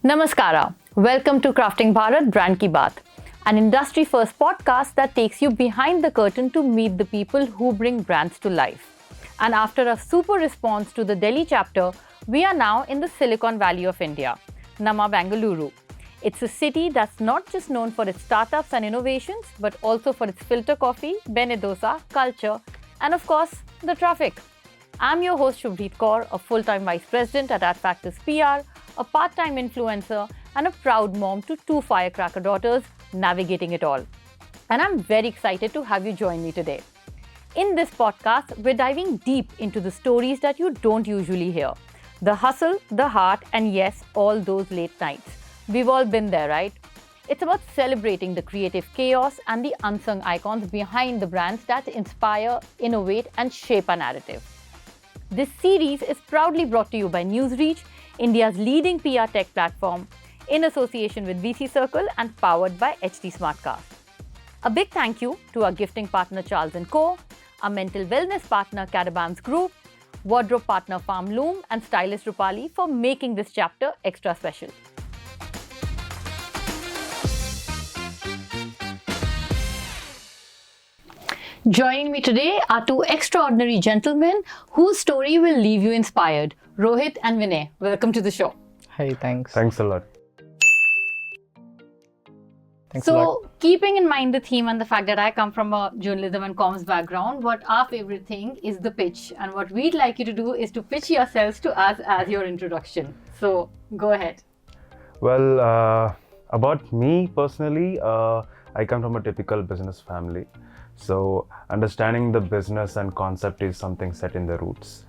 Namaskara. Welcome to Crafting Bharat Brand Ki Baat, an industry-first podcast that takes you behind the curtain to meet the people who bring brands to life. And after a super response to the Delhi chapter, we are now in the Silicon Valley of India, Nama Bengaluru. It's a city that's not just known for its startups and innovations, but also for its filter coffee, bene dosa, culture, and of course, the traffic. I'm your host Shubhreet Kaur, a full-time vice president at AdFactors PR, a part-time influencer, and a proud mom to two firecracker daughters, navigating it all. And I'm very excited to have you join me today. In this podcast, we're diving deep into the stories that you don't usually hear. The hustle, the heart, and yes, all those late nights. We've all been there, right? It's about celebrating the creative chaos and the unsung icons behind the brands that inspire, innovate, and shape a narrative. This series is proudly brought to you by NewsReach, India's leading PR tech platform, in association with VC Circle and powered by HT Smartcast. A big thank you to our gifting partner Charles & Co., our mental wellness partner Carabams Group, wardrobe partner Farm Loom, and stylist Rupali for making this chapter extra special. Joining me today are two extraordinary gentlemen whose story will leave you inspired. Rohit and Vinay, welcome to the show. Hey, thanks. Thanks a lot. Keeping in mind the theme and the fact that I come from a journalism and comms background, what our favorite thing is the pitch. And what we'd like you to do is to pitch yourselves to us as your introduction. So, go ahead. Well, about me personally, I come from a typical business family. So, understanding the business and concept is something set in the roots.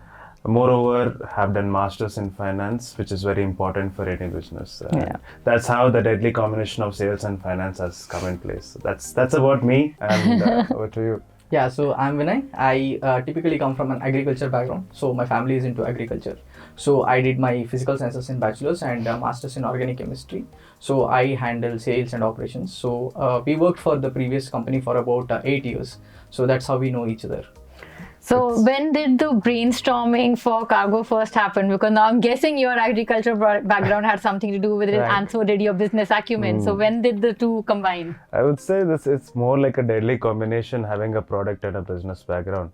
Moreover, have done masters in finance, which is very important for any business. That's how the deadly combination of sales and finance has come in place. So that's about me, and over to you. Yeah, so I'm Vinay. I typically come from an agriculture background. So my family is into agriculture. So I did my physical sciences in bachelor's and masters in organic chemistry. So I handle sales and operations. So we worked for the previous company for about 8 years. So that's how we know each other. So when did the brainstorming for Cargofirst happen? Because now I'm guessing your agriculture background had something to do with it, and so did your business acumen. So when did the two combine? I would say it's more like a deadly combination, having a product and a business background.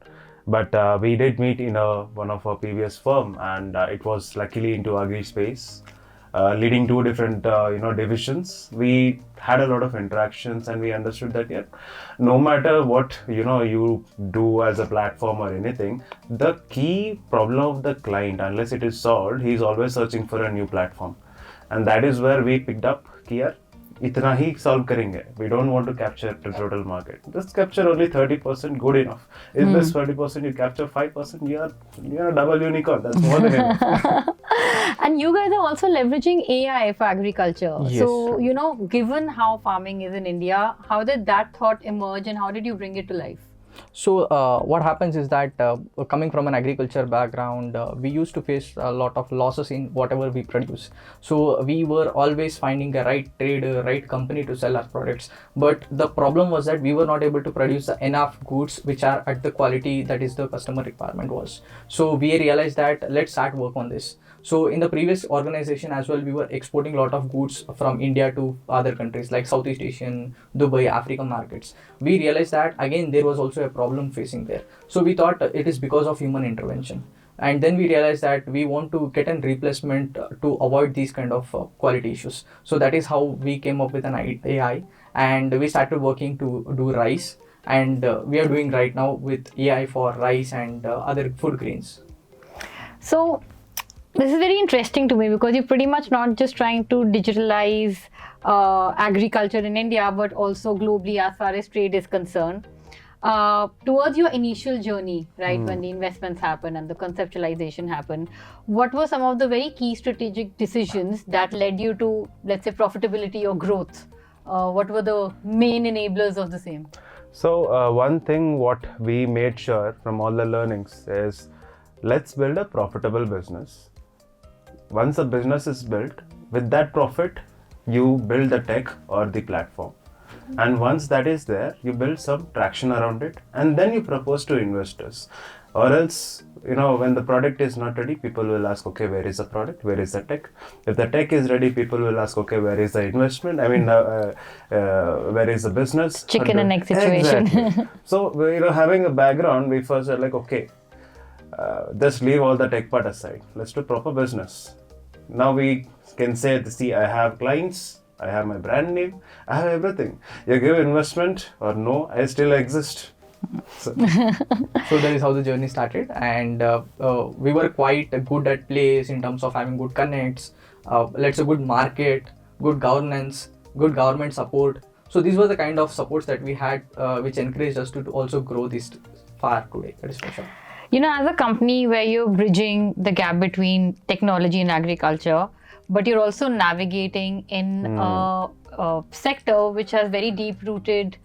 But we did meet in one of our previous firm, and it was luckily into agri space, leading two different divisions. We had a lot of interactions, and we understood that no matter what you do as a platform or anything, the key problem of the client, unless it is solved, he is always searching for a new platform. And that is where we picked up here. इतना ही solve करेंगे. We don't want to capture the total market. Just capture only 30%, good enough. If this 30% you capture 5%, you're a double unicorn. That's more than enough. And you guys are also leveraging AI for agriculture. Yes. So, given how farming is in India, how did that thought emerge and how did you bring it to life? So what happens is that coming from an agriculture background, we used to face a lot of losses in whatever we produce. So we were always finding the right trader, right company to sell our products. But the problem was that we were not able to produce enough goods which are at the quality that is the customer requirement was. So we realized that let's start work on this. So in the previous organization as well, we were exporting a lot of goods from India to other countries like Southeast Asian, Dubai, African markets. We realized that again, there was also a problem facing there. So we thought it is because of human intervention. And then we realized that we want to get a replacement to avoid these kind of quality issues. So that is how we came up with an AI, and we started working to do rice. And we are doing right now with AI for rice and other food grains. So, this is very interesting to me because you're pretty much not just trying to digitalize agriculture in India, but also globally as far as trade is concerned. Towards your initial journey, right, when the investments happen and the conceptualization happened, what were some of the very key strategic decisions that led you to, let's say, profitability or growth? What were the main enablers of the same? So one thing what we made sure from all the learnings is, let's build a profitable business. Once a business is built, with that profit, you build the tech or the platform. And once that is there, you build some traction around it, and then you propose to investors. Or else, when the product is not ready, people will ask, okay, where is the product? Where is the tech? If the tech is ready, people will ask, okay, where is the investment? I mean, where is the business? Chicken and egg situation. Exactly. So, having a background, we first are like, okay, just leave all the tech part aside. Let's do proper business. Now we can say, see, I have clients, I have my brand name, I have everything. You give investment or no, I still exist. So that is how the journey started, and we were quite good at place in terms of having good connects, let's say good market, good governance, good government support. So these were the kind of supports that we had, which encouraged us to also grow this far today. That is for sure. As a company where you're bridging the gap between technology and agriculture, but you're also navigating in a sector which has very deep-rooted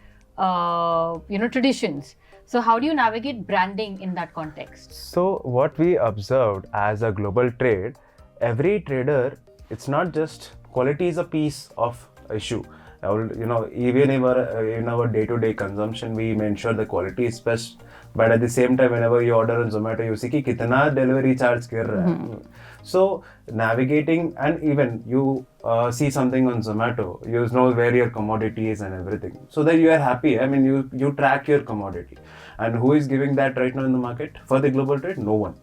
traditions. So how do you navigate branding in that context? So what we observed as a global trade, every trader, it's not just quality is a piece of issue. Even in our day-to-day consumption, we ensure the quality is best. But at the same time, whenever you order on Zomato, you see कि कितना delivery charge कर रहा है. So navigating, and even you see something on Zomato, you know where your commodity is and everything. So that you are happy. I mean, you track your commodity. And who is giving that right now in the market? For the global trade, no one.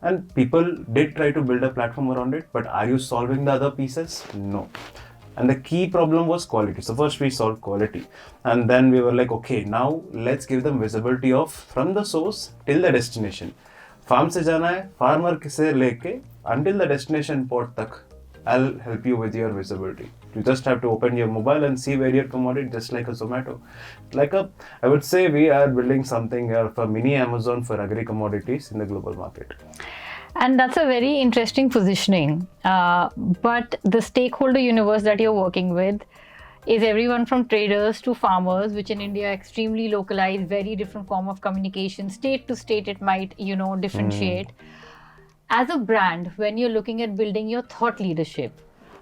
And people did try to build a platform around it, but are you solving the other pieces? No. And the key problem was quality. So first we solved quality, and then we were like, okay, now let's give them visibility of from the source till the destination. Farm se jana hai, farmer se leke until the destination port tak. I'll help you with your visibility. You just have to open your mobile and see where your commodity, just like a Zomato. I would say we are building something here for mini Amazon for agri commodities in the global market. And that's a very interesting positioning. But the stakeholder universe that you're working with is everyone from traders to farmers, which in India extremely localized, very different form of communication. State to state, it might, differentiate. As a brand, when you're looking at building your thought leadership,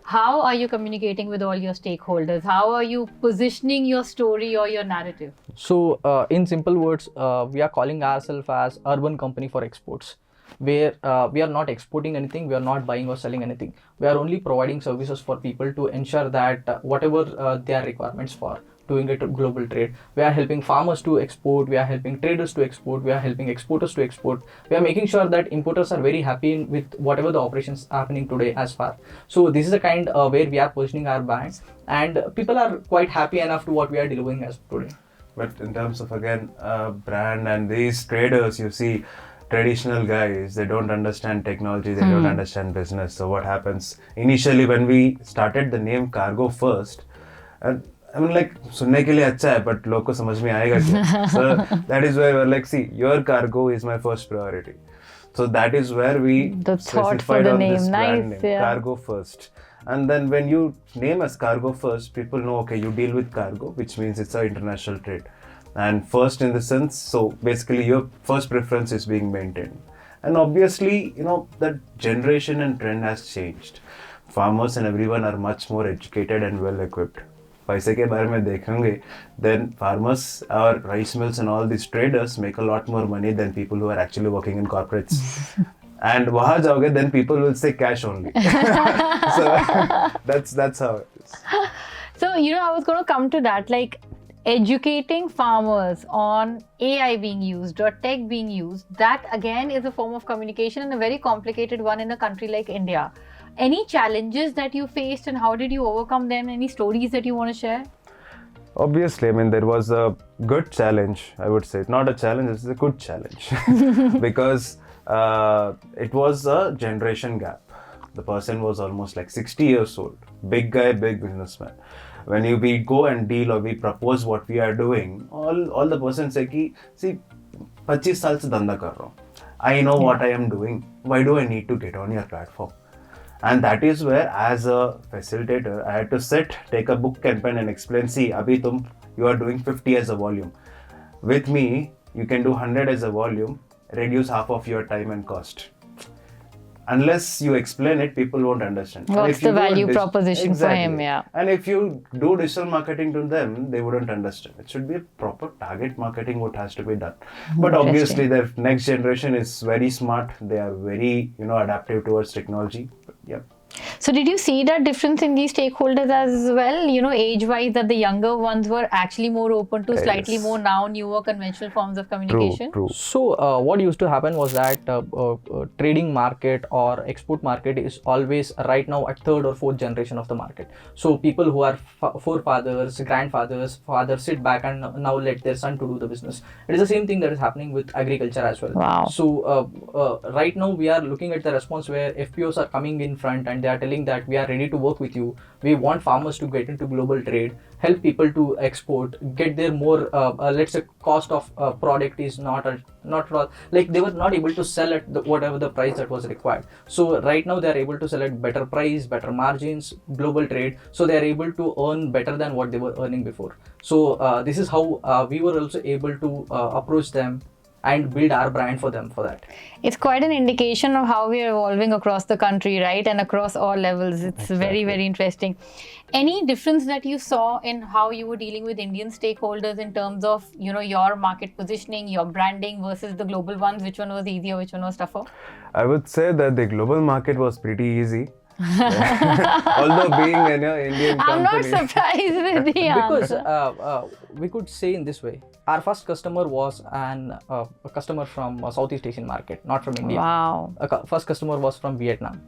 how are you communicating with all your stakeholders? How are you positioning your story or your narrative? So in simple words, we are calling ourselves as urban company for exports, where we are not exporting anything, we are not buying or selling anything. We are only providing services for people to ensure that whatever their requirements for doing it to global trade. We are helping farmers to export, we are helping traders to export, we are helping exporters to export. We are making sure that importers are very happy with whatever the operations happening today as far. So this is a kind where we are positioning our brand, and people are quite happy enough to what we are delivering as today. But in terms of, again, brand and these traders, you see, traditional guys, they don't understand technology, they don't understand business. So what happens initially when we started the name Cargofirst, and I mean, like, सुनने के लिए अच्छा है, but लोग को समझ में आएगा क्या? So that is where we're like, see, your cargo is my first priority. So that is where we specified on this brand name, Cargofirst. And then when you name as Cargofirst, people know, okay, you deal with cargo, which means it's an international trade. And first in the sense, so basically your first preference is being maintained. And obviously, that generation and trend has changed. Farmers and everyone are much more educated and well equipped. पैसे के बारे में देखेंगे, then farmers or rice mills and all these traders make a lot more money than people who are actually working in corporates. And वहाँ जाओगे, then people will say cash only. So that's how it is. So, I was going to come to that, like educating farmers on AI being used or tech being used, that again is a form of communication and a very complicated one in a country like India. Any challenges that you faced and how did you overcome them? Any stories that you want to share? Obviously, I mean, there was a good challenge, I would say. Not a challenge, it's a good challenge. Because it was a generation gap. The person was almost like 60 years old. Big guy, big businessman. When we go and deal or we propose what we are doing, all the person say ki, see, 25 साल से धंधा कर रहा हूँ. I know what I am doing. Why do I need to get on your platform? And that is where, as a facilitator, I had to take a book and pen and explain, see, abhi you are doing 50 as a volume. With me, you can do 100 as a volume, reduce half of your time and cost. unless you explain it, people won't understand. And What's if you the do a value proposition for him? Exactly. Yeah. And if you do digital marketing to them, they wouldn't understand. It should be a proper target marketing what has to be done. But obviously, the next generation is very smart. They are very, adaptive towards technology. Yeah. So did you see that difference in these stakeholders as well? Age-wise, that the younger ones were actually more open to slightly Yes. more now newer conventional forms of communication? True. So what used to happen was that trading market or export market is always right now at third or fourth generation of the market. So people who are forefathers, grandfathers, fathers sit back and now let their son to do the business. It is the same thing that is happening with agriculture as well. Wow. So right now we are looking at the response where FPOs are coming in front and they are telling that we are ready to work with you. We want farmers to get into global trade, help people to export, get their more let's say cost of product is not like they were not able to sell at whatever the price that was required. So right now they are able to sell at better price, better margins, global trade. So they are able to earn better than what they were earning before. So this is how we were also able to approach them and build our brand for them for that. It's quite an indication of how we are evolving across the country, right? And across all levels. It's very, very interesting. Any difference that you saw in how you were dealing with Indian stakeholders in terms of, your market positioning, your branding versus the global ones? Which one was easier? Which one was tougher? I would say that the global market was pretty easy. Although being an Indian company. I'm not surprised with the Because answer. we could say in this way, our first customer was a customer from a Southeast Asian market, not from India. Wow. First customer was from Vietnam.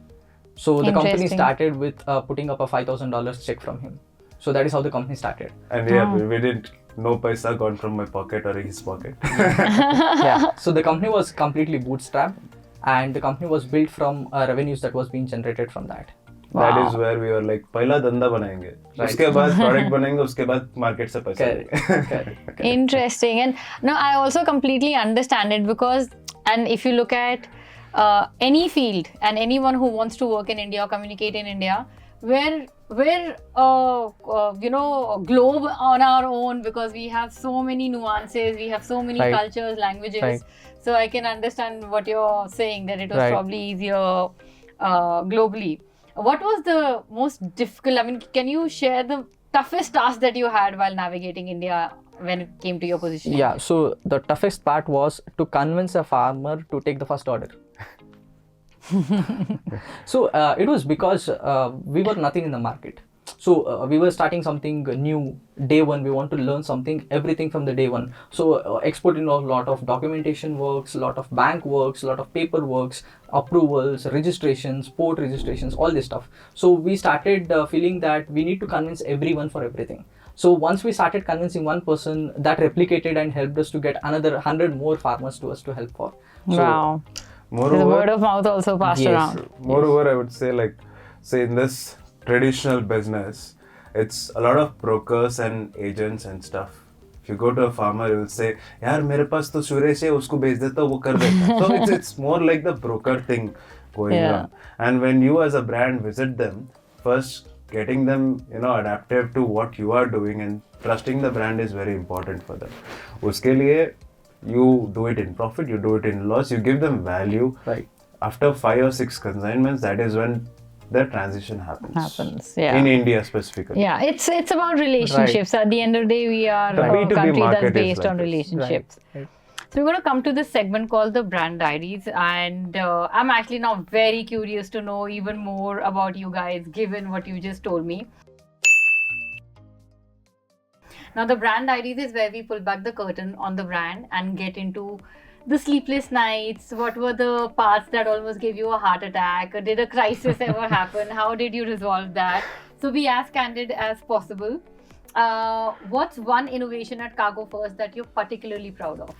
So the company Interesting. started with putting up a $5,000 check from him. So that is how the company started. And yeah, we didn't, no paisa gone from my pocket or his pocket. Yeah. So the company was completely bootstrapped, and the company was built from revenues that was being generated from that. That is where we were like, पहला धंधा बनाएंगे, उसके बाद product बनाएंगे, उसके बाद market से पैसा लेंगे. Interesting. And no, I also completely understand it because, and if you look at any field and anyone who wants to work in India or communicate in India, we're globe on our own because we have so many nuances, we have so many cultures, languages. Right. So I can understand what you're saying, that it was Right. probably easier globally. What was the most difficult? I mean, can you share the toughest task that you had while navigating India when it came to your position? Yeah. So the toughest part was to convince a farmer to take the first order. So it was because we were nothing in the market. So we were starting something new day one. We want to learn something, everything from the day one. So export involved a lot of documentation works, a lot of bank works, a lot of paper works, approvals, registrations, port registrations, all this stuff. So we started feeling that we need to convince everyone for everything. So once we started convincing one person, that replicated and helped us to get another 100 more farmers to us to help for. So, Wow. The Moreover, word of mouth also passed Yes. around. moreover, I would say say in this traditional business, it's a lot of brokers and agents and stuff. If you go to a farmer, he will say, "यार मेरे पास तो सुरेश है, उसको भेज देता हूँ, वो कर देता." So it's more like the broker thing going on. And when you as a brand visit them, first getting them adaptive to what you are doing and trusting the brand is very important for them. उसके लिए you do it in profit, you do it in loss, you give them value. Right. After 5 or 6 consignments, that is when the transition happens. Yeah. In India specifically. Yeah, it's about relationships. At the end of the day, we are The a B2B country that's market is based like on this. relationships. Right. So we're going to come to this segment called the Brand Diaries, and I'm actually now very curious to know even more about you guys, given what you just told me. Now, the Brand Diaries is where we pull back the curtain on the brand and get into the sleepless nights. What were the parts that almost gave you a heart attack? Did a crisis ever happen? How did you resolve that? So be as candid as possible. What's one innovation at Cargofirst that you're particularly proud of?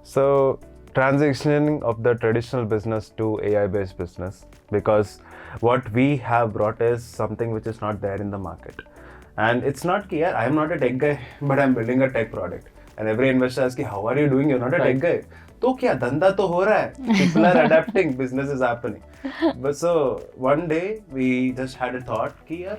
So transitioning of the traditional business to AI-based business, because what we have brought is something which is not there in the market. And it's not कि यार, I'm not a tech guy, but I'm building a tech product. And every investor asks, how are you doing? You're not a tech guy. तो क्या धंधा तो हो रहा है. People are adapting, business is happening. But so one day we just had a thought कि यार,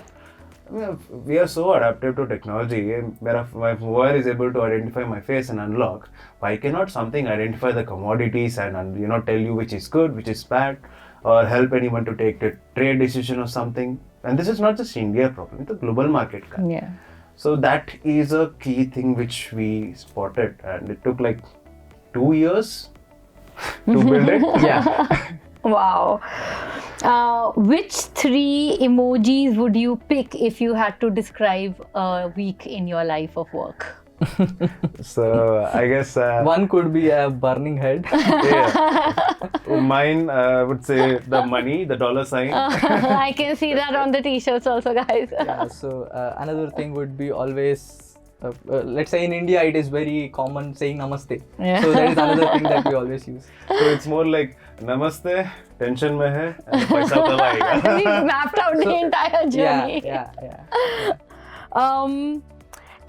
we are so adaptive to technology. My mower is able to identify my face and unlock. Why cannot something identify the commodities and tell you which is good, which is bad? or help anyone to take a trade decision or something. And this is not just India problem, it's a global market. Yeah. So that is a key thing which we spotted, and it took like 2 years to build it. Yeah. Wow. Which 3 emojis would you pick if you had to describe a week in your life of work? So I guess One could be a burning head. yeah. Mine would say the money, the dollar sign. I can see that on the t-shirts also, guys. Yeah, so another thing would be always, let's say in India it is very common saying namaste. Yeah. So that is another thing that we always use. So it's more like namaste, tension mein hai, and paisa kab aayega. We mapped out the entire journey. Yeah.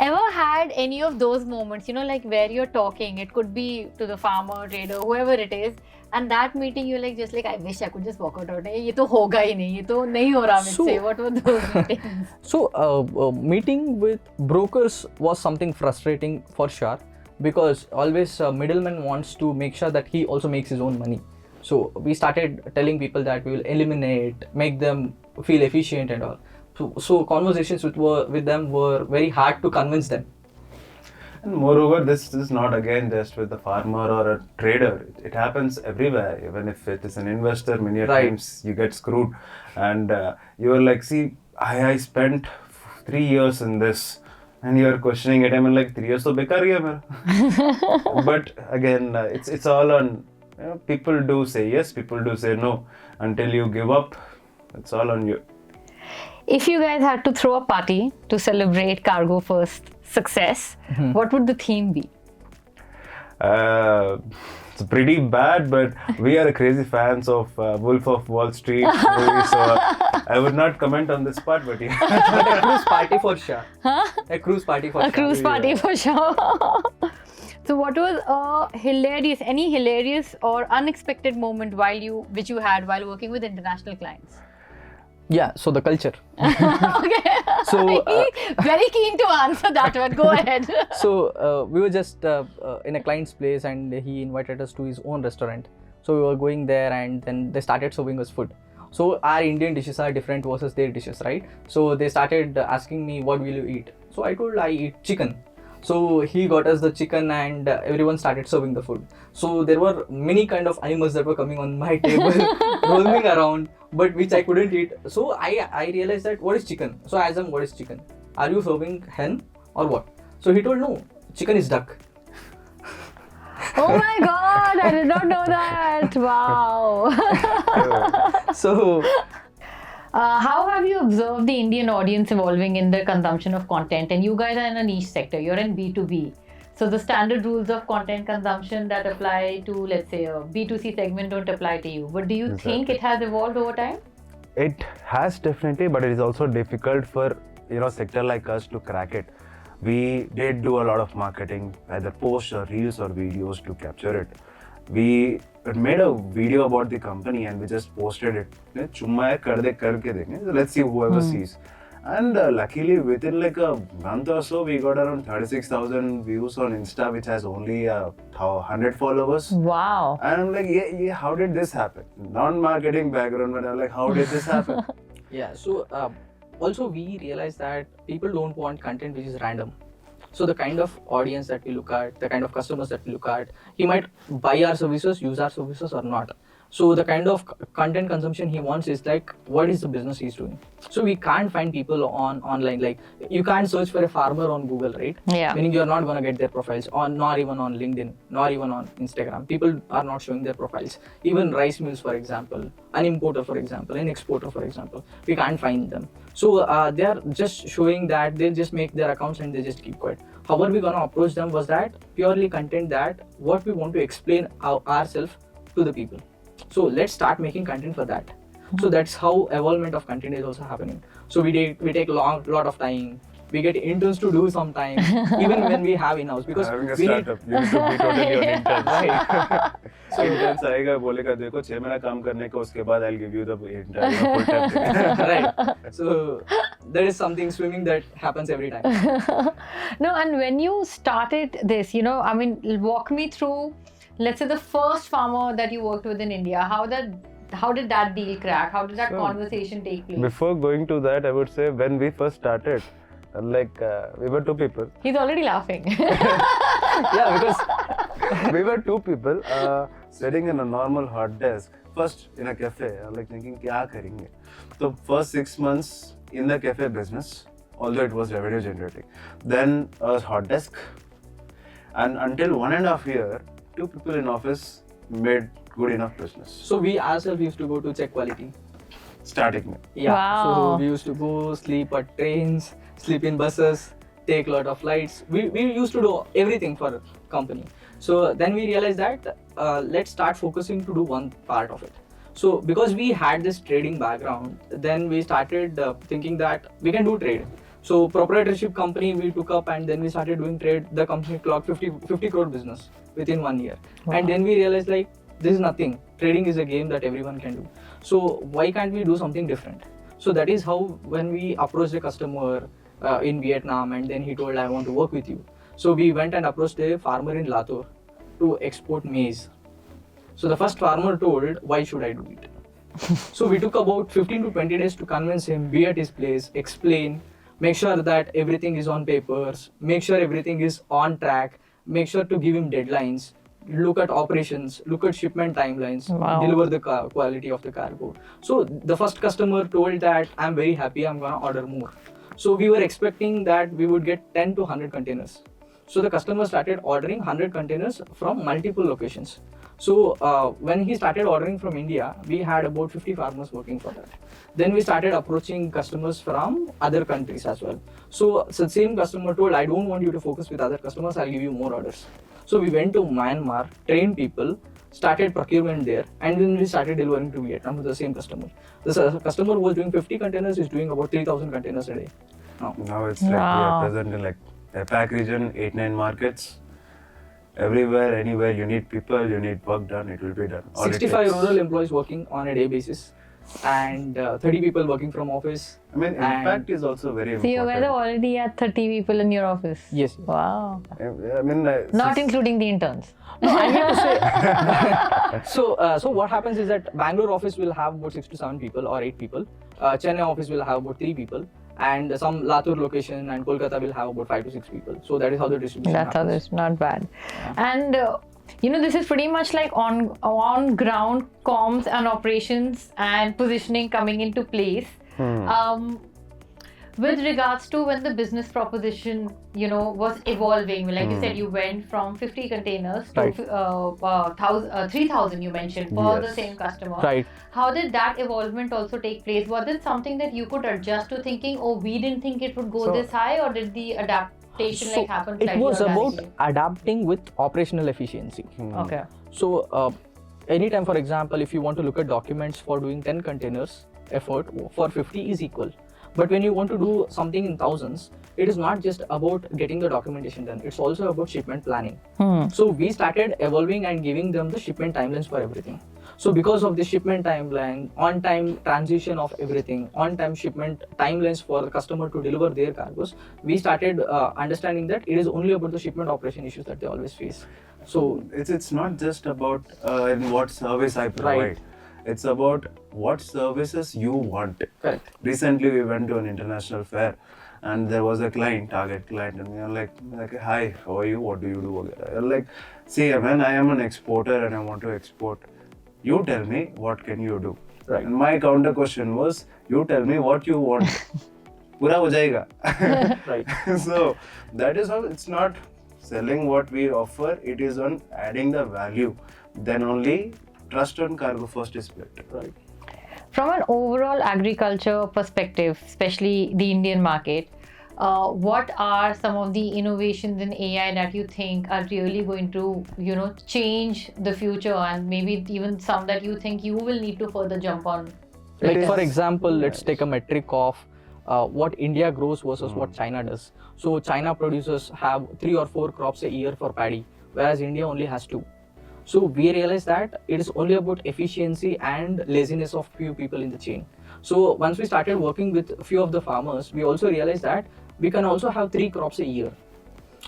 Ever had any of those moments, like where you're talking, it could be to the farmer, trader, whoever it is, and that meeting you're like, just like, I wish I could just walk out. Ye to hoga hi nahi, ye to nahi ho raha mujhse. What were those meetings? So meeting with brokers was something frustrating for sure, because always middleman wants to make sure that he also makes his own money. So we started telling people that we will eliminate, make them feel efficient and all. So conversations with them were very hard to convince them. And moreover, this is not again just with the farmer or a trader. It happens everywhere. Even if it is an investor, many a Right. times you get screwed. And you are like, see, I spent 3 years in this. And you are questioning it. I mean, like 3 years to bekar gaya mera. But again, it's all on, people do say yes, people do say no. Until you give up, it's all on you. If you guys had to throw a party to celebrate Cargofirst success, what would the theme be? It's pretty bad, but we are crazy fans of Wolf of Wall Street movies, so I would not comment on this part, but yeah. But a cruise party for sure. Huh? A cruise party for A sure. cruise party for sure. So what was any hilarious or unexpected moment which you had while working with international clients? Yeah, so the culture. Okay. So, Very keen to answer that one. Go ahead. So we were just in a client's place, and he invited us to his own restaurant. So we were going there, and then they started serving us food. So our Indian dishes are different versus their dishes, right? So they started asking me, what will you eat? So I told I eat chicken. So he got us the chicken, and everyone started serving the food. So there were many kind of animals that were coming on my table, roaming around, but which I couldn't eat. So I realized that, what is chicken? So I asked him, what is chicken? Are you serving hen or what? So he told, no, chicken is duck. Oh my god, I did not know that. Wow. So How have you observed the Indian audience evolving in their consumption of content? And you guys are in a niche sector, you're in B2B. So the standard rules of content consumption that apply to, let's say, a B2C segment don't apply to you. But do you think it has evolved over time? It has definitely, but it is also difficult for sector like us to crack it. We did do a lot of marketing, either posts or reels or videos to capture it. We made a video about the company and we just posted it. Chumma hai, kar de karke dekhe. So let's see whoever sees. And luckily within like a month or so, we got around 36,000 views on Insta, which has only 100 followers. Wow. And I'm like, yeah, how did this happen? Non-marketing background, but I'm like, how did this happen? yeah, so also we realized that people don't want content which is random. So the kind of audience that we look at, the kind of customers that we look at, he might buy our services, use our services or not. So the kind of content consumption he wants is like, what is the business he's doing? So we can't find people online, like you can't search for a farmer on Google, right? Yeah. Meaning you're not going to get their profiles, nor even on LinkedIn, nor even on Instagram. People are not showing their profiles. Even rice mills, for example, an importer, for example, an exporter, for example, we can't find them. So they are just showing that they just make their accounts and they just keep quiet. How are we going to approach them was that purely content that what we want to explain ourselves to the people. So let's start making content for that. So that's how evolvement of content is also happening. So we take a lot of time. We get interns to do sometimes, even when we have in-house, because Having a we need, startup, you need to be totally on interns. right. So interns आएगा बोलेगा देखो 6 महीना काम करने का उसके बाद I'll give you the entire full time thing. Right. So there is something swimming that happens every time. No, and when you started this, walk me through, let's say, the first farmer that you worked with in India, how that how did that deal crack? How did that So, conversation take place? Before going to that, I would say when we first started, we were two people. He's already laughing. Yeah, because we were two people sitting in a normal hot desk. First in a cafe, I was like thinking, kya karenge? So first 6 months in the cafe business, although it was revenue generating. Then a hot desk, and until 1.5 years, two people in office made good enough business. So we ourselves used to go to check quality. Starting में. Yeah. Wow. So we used to go sleep at trains, sleep in buses, take a lot of flights. We used to do everything for company. So then we realized that let's start focusing to do one part of it. So because we had this trading background, then we started thinking that we can do trade. So proprietorship company we took up, and then we started doing trade. The company clocked 50 crore business within 1 year. Wow. And then we realized like this is nothing. Trading is a game that everyone can do. So why can't we do something different? So that is how when we approached a customer in Vietnam, and then he told I want to work with you. So we went and approached a farmer in Latur to export maize. So the first farmer told, why should I do it? So we took about 15 to 20 days to convince him, be at his place, explain, make sure that everything is on papers, make sure everything is on track, make sure to give him deadlines, look at operations, look at shipment timelines, Wow. deliver the quality of the cargo. So the first customer told that I'm very happy, I'm gonna order more. So we were expecting that we would get 10 to 100 containers. So the customer started ordering 100 containers from multiple locations. So when he started ordering from India, we had about 50 farmers working for that. Then we started approaching customers from other countries as well. So the same customer told, I don't want you to focus with other customers, I'll give you more orders. So we went to Myanmar, trained people, started procurement there, and then we started delivering to Vietnam to the same customer. The customer was doing 50 containers, is doing about 3,000 containers a day. Now it's like we Wow. are present in like APAC region, 8-9 markets. Everywhere, anywhere you need people, you need work done, it will be done. All it 65 takes. rural employees working on a day basis, and 30 people working from office. I mean, and- impact is also very So you important. guys are already at 30 people in your office? Yes. Wow. I mean, Not including the interns. No, I need to say. So what happens is that Bangalore office will have about 6 to 7 people or 8 people. Chennai office will have about 3 people, and some Latur location and Kolkata will have about 5 to 6 people. So that is how the distribution That's how happens. this not bad. And this is pretty much like on ground comms and operations and positioning coming into place. With regards to when the business proposition, was evolving, like you said, you went from 50 containers to Right. 3,000 you mentioned for the Yes. same customer. Right. How did that evolvement also take place? Was it something that you could adjust to thinking, oh, we didn't think it would go So- this high, or did the adaptation happen it slightly was about organically? adapting with operational efficiency. Okay. So anytime, for example, if you want to look at documents for doing 10 containers, effort for 50 is equal. But when you want to do something in thousands, it is not just about getting the documentation done. It's also about shipment planning. So we started evolving and giving them the shipment timelines for everything. So because of the shipment timeline, on-time transition of everything, on-time shipment timelines for the customer to deliver their cargos, we started understanding that it is only about the shipment operation issues that they always face. So it's not just about in what service I provide. Right. It's about what services you want. correct. Recently, we went to an international fair, and there was a target client, and we were like, hi, how are you? What do you do? You're like, see, man, I am an exporter and I want to export. You tell me, what can you do? Right. And my counter question was, you tell me what you want. Pura ho jayega. Right. So that is how it's not selling what we offer, it is on adding the value. Then only trust on Cargofirst is built. Right. From an overall agriculture perspective, especially the Indian market, what are some of the innovations in AI that you think are really going to, change the future, and maybe even some that you think you will need to further jump on? Like for example, let's take a metric of what India grows versus what China does. So China producers have 3 or 4 crops a year for paddy, whereas India only has 2. So we realized that it is only about efficiency and laziness of few people in the chain. So once we started working with a few of the farmers, we also realized that we can also have 3 crops a year.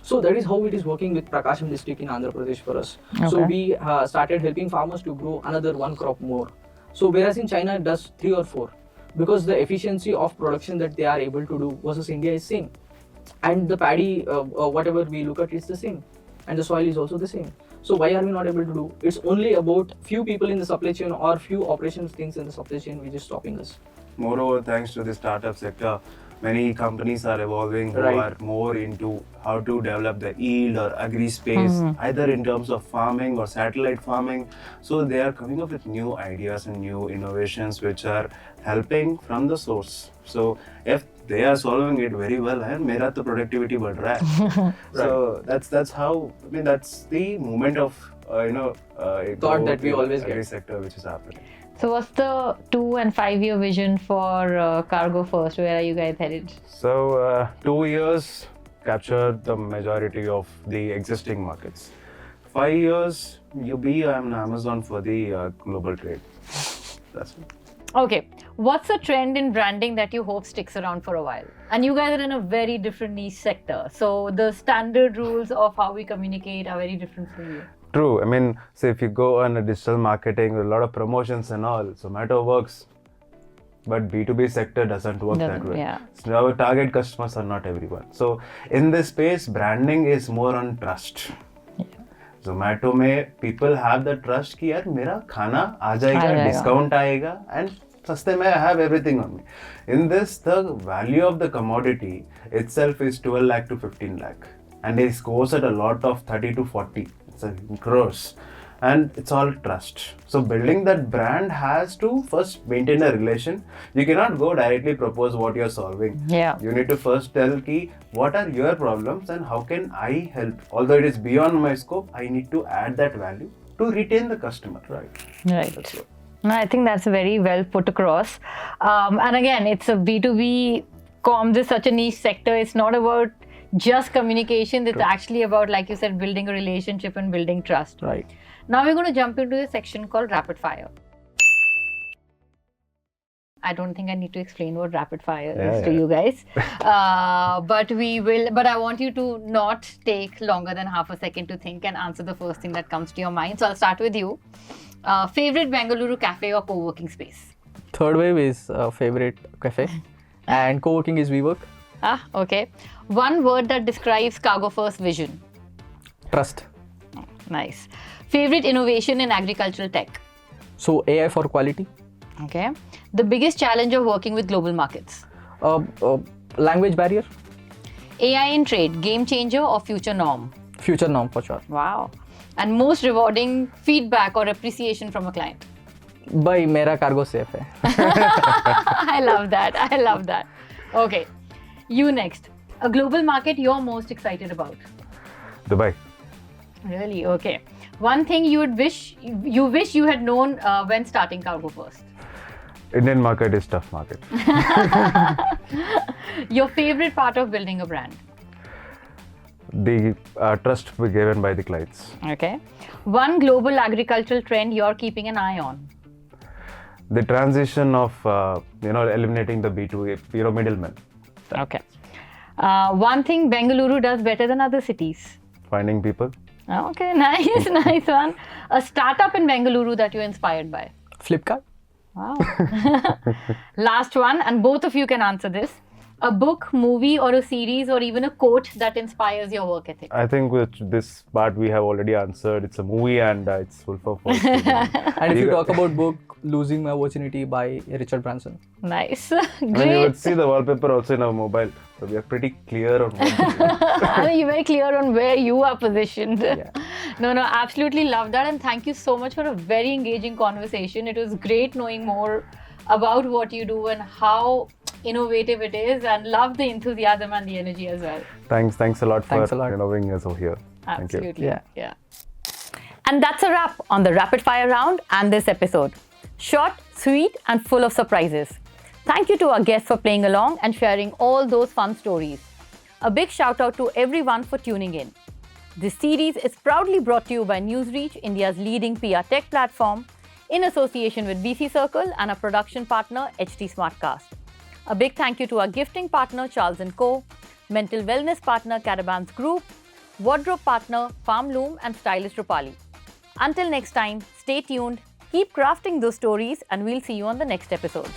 So that is how it is working with Prakasham district in Andhra Pradesh for us. So Okay. we started helping farmers to grow another 1 crop more. So whereas in China it does 3 or 4, because the efficiency of production that they are able to do versus India is same, and the paddy whatever we look at is the same, and the soil is also the same. So why are we not able to do? It's only about few people in the supply chain or few operations things in the supply chain which is stopping us. Moreover, thanks to the startup sector, many companies are evolving who Right. are more into how to develop the yield or agri space, either in terms of farming or satellite farming. So they are coming up with new ideas and new innovations which are helping from the source. So if they are solving it very well, and mera to productivity बढ़ रहा है. So that's how, I mean, that's the movement of Thought that we always agri get. sector which is happening. So what's the 2 and 5 year vision for Cargofirst? Where are you guys headed? So 2 years capture the majority of the existing markets. 5 years you be on Amazon for the global trade. That's it. Okay, what's a trend in branding that you hope sticks around for a while? And you guys are in a very different niche sector, so the standard rules of how we communicate are very different from you. True. I mean, say if you go on a digital marketing with a lot of promotions and all, Zomato works, but B2B sector doesn't work that Doesn't, way. yeah. So our target customers are not everyone. So in this space, branding is more on trust. Zomato में people have the trust कि यार मेरा खाना आ जाएगा, discount आएगा, and सस्ते में I have everything on me. In this, the value of the commodity itself is 12 lakh to 15 lakh, and it goes at a lot of 30 to 40. It's a gross, and it's all trust. So building that brand has to first maintain a relation. You cannot go directly propose what you're solving. Yeah. You need to first tell ki what are your problems and how can I help. Although it is beyond my scope, I need to add that value to retain the customer. Right. Right. No, I think that's very well put across. And again, it's a B2B comms is such a niche sector. It's not about just communication. It's actually about, like you said, building a relationship and building trust. Right. Now we're going to jump into a section called rapid fire. I don't think I need to explain what rapid fire is to you guys. But we will. But I want you to not take longer than half a second to think and answer the first thing that comes to your mind. So I'll start with you. Favorite Bengaluru cafe or co-working space? Third wave is favorite cafe, and co-working is WeWork. Ah, okay. One word that describes Cargofirst vision. Trust. Nice. Favorite innovation in agricultural tech? So AI for quality. Okay. The biggest challenge of working with global markets? Language barrier. AI in trade, game changer or future norm? Future norm for sure. Wow. And most rewarding feedback or appreciation from a client? भाई मेरा cargo safe है. I love that. I love that. Okay. You next. A global market you're most excited about? Dubai. Really? Okay. One thing you wish you had known when starting Cargofirst? Indian market is tough market. Your favorite part of building a brand? The trust we given by the clients. Okay. One global agricultural trend you're keeping an eye on? The transition of eliminating the B2A middlemen. Okay. One thing Bengaluru does better than other cities? Finding people. Okay, nice, nice one. A startup in Bengaluru that you're inspired by? Flipkart. Wow. Last one, and both of you can answer this. A book, movie, or a series, or even a quote that inspires your work ethic? I think with this part we have already answered. It's a movie and it's full of false. And if you talk about book, Losing My Virginity by Richard Branson. Nice. I mean, you Great. would see the wallpaper also in our mobile. So we are pretty clear on what to do. I mean, you're very clear on where you are positioned. Yeah. No, absolutely love that. And thank you so much for a very engaging conversation. It was great knowing more about what you do and how innovative it is, and love the enthusiasm and the energy as well. Thanks a lot Thanks for a lot. innovating us over here. Thank you. Absolutely. Yeah. And that's a wrap on the rapid fire round and this episode. Short, sweet, and full of surprises. Thank you to our guests for playing along and sharing all those fun stories. A big shout out to everyone for tuning in. This series is proudly brought to you by NewsReach, India's leading PR tech platform, in association with VC Circle and our production partner, HT Smartcast. A big thank you to our gifting partner, Charles & Co., mental wellness partner, Caravans Group, wardrobe partner, Farm Loom, and stylist Rupali. Until next time, stay tuned, Keep crafting those stories, and we'll see you on the next episode.